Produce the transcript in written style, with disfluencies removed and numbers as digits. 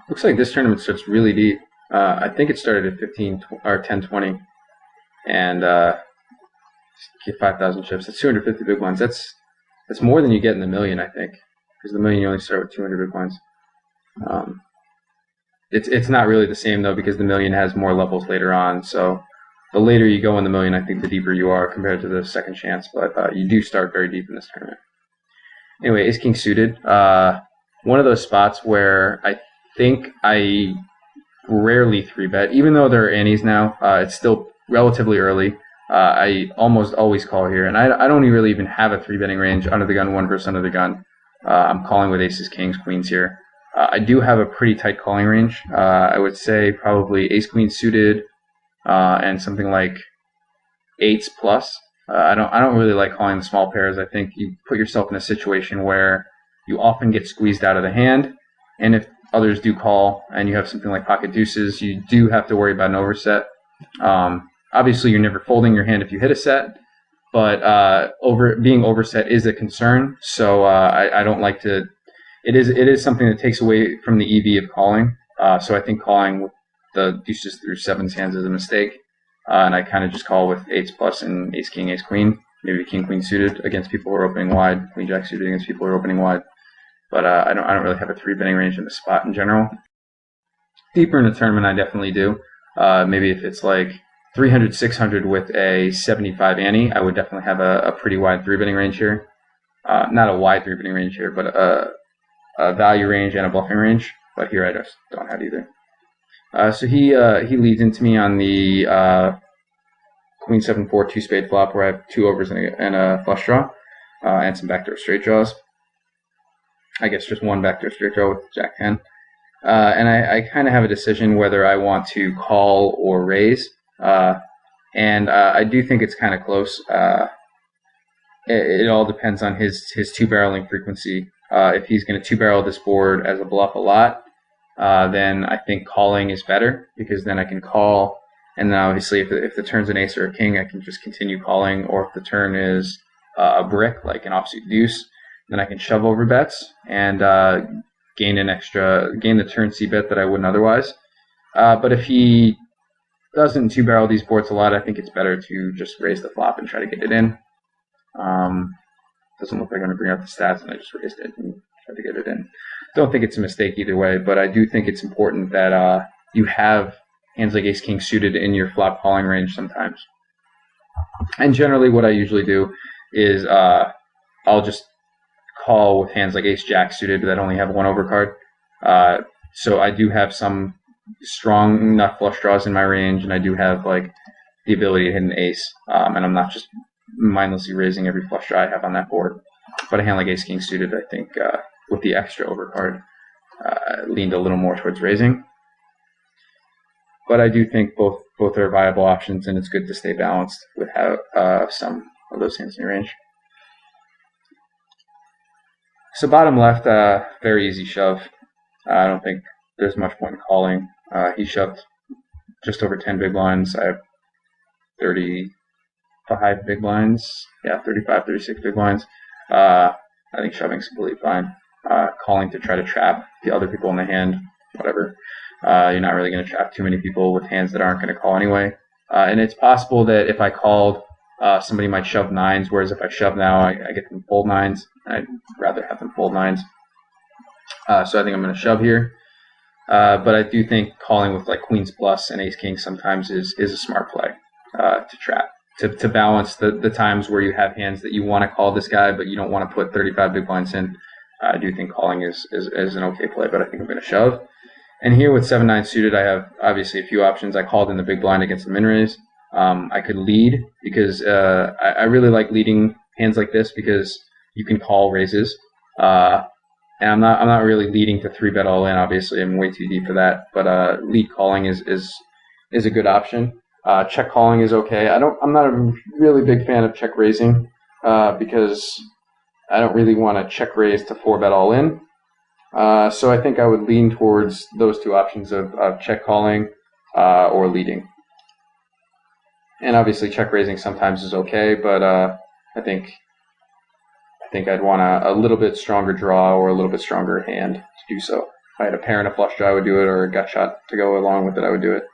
Looks like this tournament starts really deep. I think it started at 15 or 10-20, and get 5,000 chips. That's 250 big blinds. That's more than you get in the million, I think, because the million you only start with 200 big blinds. It's not really the same though, because the million has more levels later on. So the later you go in the million, I think the deeper you are compared to the second chance. But you do start very deep in this tournament. Anyway, Ace King suited. One of those spots where I think I rarely 3-bet, even though there are antes now. It's still relatively early. I almost always call here, and I don't really even have a 3-betting range under the gun, 1 versus under the gun. I'm calling with aces, kings, queens here. I do have a pretty tight calling range. I would say probably ace, queen suited, and something like 8s plus. I don't really like calling the small pairs. I think you put yourself in a situation where you often get squeezed out of the hand, and if others do call and you have something like pocket deuces, you do have to worry about an overset. Obviously, you're never folding your hand if you hit a set, but being overset is a concern. So I don't like to. It is something that takes away from the EV of calling. So I think calling with the deuces through 7s hands is a mistake, and I kind of just call with 8s plus and ace king, ace queen, maybe king queen suited against people who are opening wide, queen jack suited against people who are opening wide. But I don't really have a 3-betting range in the spot in general. Deeper in the tournament, I definitely do. Maybe if it's like 300, 600 with a 75 ante, I would definitely have a pretty wide 3-betting range here. Not a wide 3-betting range here, but a value range and a bluffing range. But here I just don't have either. So he leads into me on the queen 7-4 2-spade flop, where I have 2 overs and a flush draw, and some backdoor straight draws. I guess just 1 backdoor straight draw with jack 10. And I kind of have a decision whether I want to call or raise. And I do think it's kind of close. It all depends on his 2-barreling frequency. If he's going to 2-barrel this board as a bluff a lot, then I think calling is better, because then I can call. And then obviously if the turn's an ace or a king, I can just continue calling. Or if the turn is a brick, like an offsuit deuce, then I can shove over bets and gain the turn C bet that I wouldn't otherwise. But if he doesn't 2-barrel these boards a lot, I think it's better to just raise the flop and try to get it in. Doesn't look like I'm going to bring out the stats, and I just raised it and tried to get it in. Don't think it's a mistake either way, but I do think it's important that you have hands like ace king suited in your flop calling range sometimes. And generally what I usually do is I'll just call with hands like ace jack suited that only have 1 overcard. So I do have some strong enough flush draws in my range, and I do have like the ability to hit an ace, and I'm not just mindlessly raising every flush draw I have on that board. But a hand like ace king suited, I think with the extra overcard, leaned a little more towards raising. But I do think both are viable options, and it's good to stay balanced with some of those hands in your range. So bottom left, very easy shove. I don't think there's much point in calling. He shoved just over 10 big blinds. I have 35 big blinds. Yeah, 35, 36 big blinds. I think shoving's completely fine. Calling to try to trap the other people in the hand, whatever. You're not really going to trap too many people with hands that aren't going to call anyway. And it's possible that if I called, somebody might shove 9s, whereas if I shove now, I get them fold 9s. I'd rather have them fold 9s. So I think I'm going to shove here. But I do think calling with like queens plus and ace king sometimes is a smart play to trap. To balance the times where you have hands that you want to call this guy, but you don't want to put 35 big blinds in. I do think calling is an okay play, but I think I'm going to shove. And here with 7-9 suited, I have obviously a few options. I called in the big blind against the min raise. I could lead because I really like leading hands like this because you can call raises. And I'm not really leading to 3-bet all in. Obviously, I'm way too deep for that. But lead calling is a good option. Check calling is okay. I'm not a really big fan of check raising because I don't really want to check raise to 4-bet all in. So I think I would lean towards those two options of check calling or leading. And obviously check raising sometimes is okay, but I think I'd want a little bit stronger draw or a little bit stronger hand to do so. I had a pair and a flush draw, I would do it, or a gut shot to go along with it, I would do it.